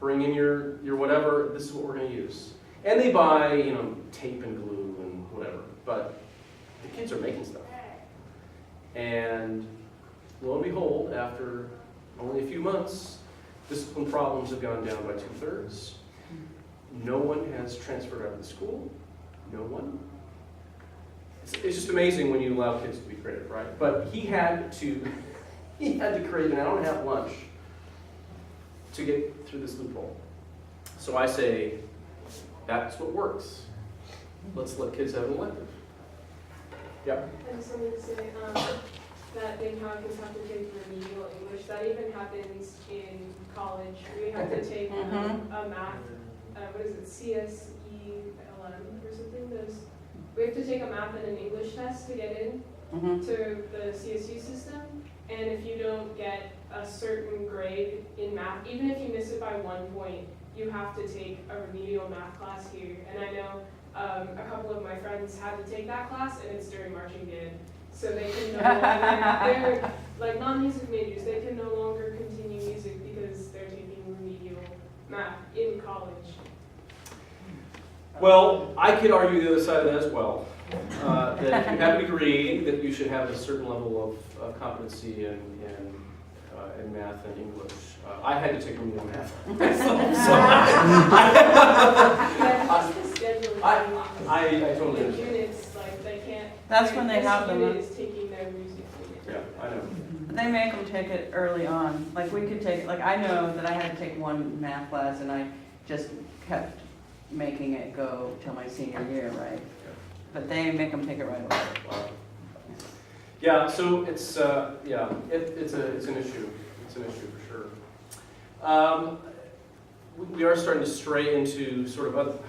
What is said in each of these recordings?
bring in your whatever, this is what we're going to use. And they buy, tape and glue and whatever, but the kids are making stuff. And lo and behold, after only a few months, discipline problems have gone down by 2/3. No one has transferred out of the school. No one. It's just amazing when you allow kids to be creative, right? But he had to create an hour and a half lunch to get through this loophole. So I say, that's what works. Let's let kids have an elective. Yeah. I just wanted to say that they kids have to take remedial English. That even happens in college. We have to take a math, what is it, CSELM or something? We have to take a math and an English test to get in to the CSU system. And if you don't get a certain grade in math, even if you miss it by 1 point, you have to take a remedial math class here. And I know a couple of my friends had to take that class, and it's during marching band. So they can no longer, they're like non-music majors, they can no longer continue music because they're taking remedial math in college. Well, I could argue the other side of that as well. That if you have a degree, that you should have a certain level of competency in math and English. I had to take remedial math. I totally understand. Units, like they can't. That's when they have them. Unit is taking their music. Yeah, I know. They make them take it early on. Like we could take, like I know that I had to take one math class and I just kept making it go till my senior year, right? But they make them take it right away. Wow. Yeah, so it's it's an issue. It's an issue for sure. We are starting to stray into sort of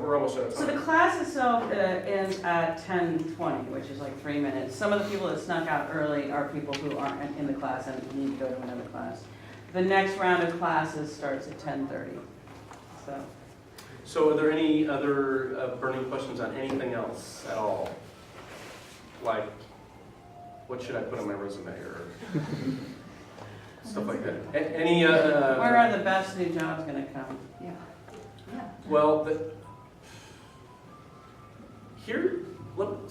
we're almost out of So time. the class itself ends at 10:20, which is like 3 minutes. Some of the people that snuck out early are people who aren't in the class and need to go to another class. The next round of classes starts at 10:30. So are there any other burning questions on anything else at all? Like, what should I put on my resume or stuff like that? Any? Where are the best new jobs going to come? Yeah. Well,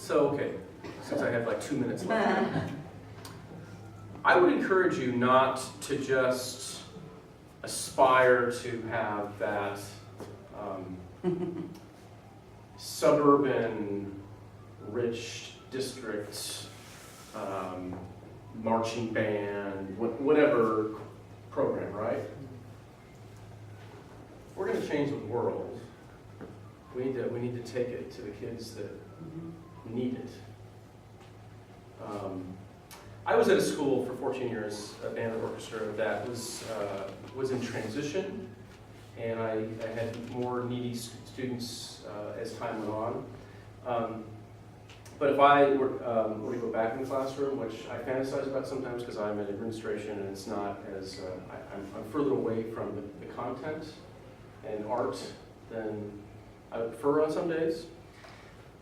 okay, since I have like 2 minutes left. I would encourage you not to just aspire to have that suburban, rich district, marching band, whatever program, right? If we're going to change the world, we need to take it to the kids that need it. I was at a school for 14 years, a band and orchestra that was in transition, and I had more needy students as time went on. But if I were to go back in the classroom, which I fantasize about sometimes because I'm in administration and it's not as, I'm further away from the content and art than I would prefer on some days.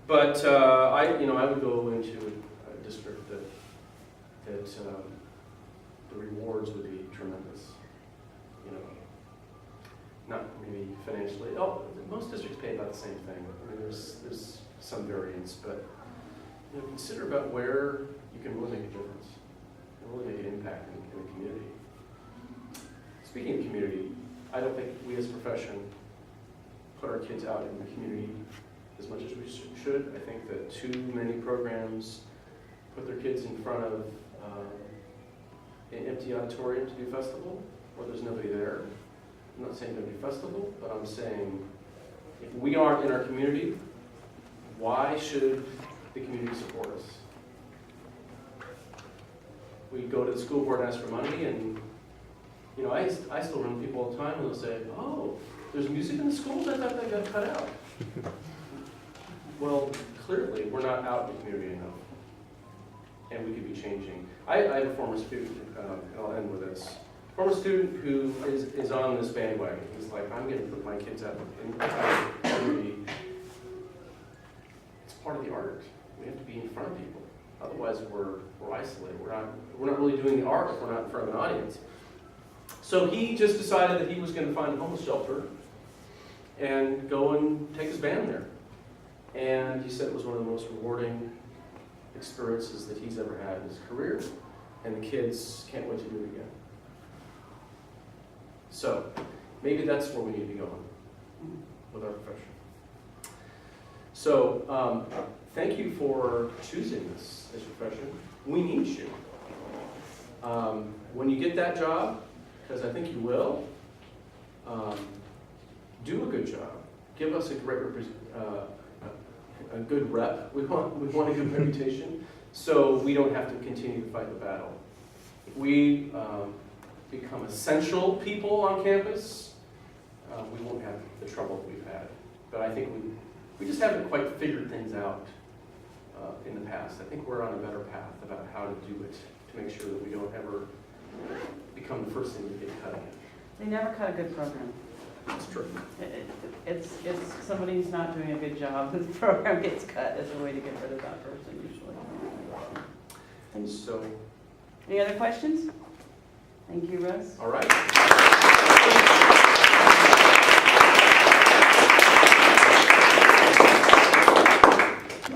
But I would go into a district that the rewards would be tremendous. Not maybe financially. Oh, most districts pay about the same thing. I mean, there's some variance, but consider about where you can really make a difference and really make an impact in the community. Speaking of community, I don't think we as a profession put our kids out in the community as much as we should. I think that too many programs put their kids in front of an empty auditorium to do festival, where there's nobody there. I'm not saying don't do festival, but I'm saying if we aren't in our community, why should the community support us? We go to the school board and ask for money, and I still run people all the time, and they'll say, "Oh, there's music in the schools? I thought that got cut out." Well, clearly we're not out in the community enough, and we could be changing. I have a former student, and I'll end with this. Former student who is on this bandwagon. He's like, I'm going to put my kids out in the community. It's part of the art. We have to be in front of people. Otherwise, we're isolated. We're not really doing the art if we're not in front of an audience. So he just decided that he was going to find a homeless shelter and go and take his band there. And he said it was one of the most rewarding experiences that he's ever had in his career, and the kids can't wait to do it again. So maybe that's where we need to be going with our profession. So thank you for choosing this as your profession. We need you. When you get that job, because I think you will, do a good job. Give us a great a good rep. We want a good reputation, so we don't have to continue to fight the battle. If we become essential people on campus, we won't have the trouble that we've had. But I think we just haven't quite figured things out in the past. I think we're on a better path about how to do it to make sure that we don't ever become the first thing to get cut again. They never cut a good program. That's true. It's somebody who's not doing a good job, the program gets cut as a way to get rid of that person usually. And so, Any other questions? Thank you, Russ. all right.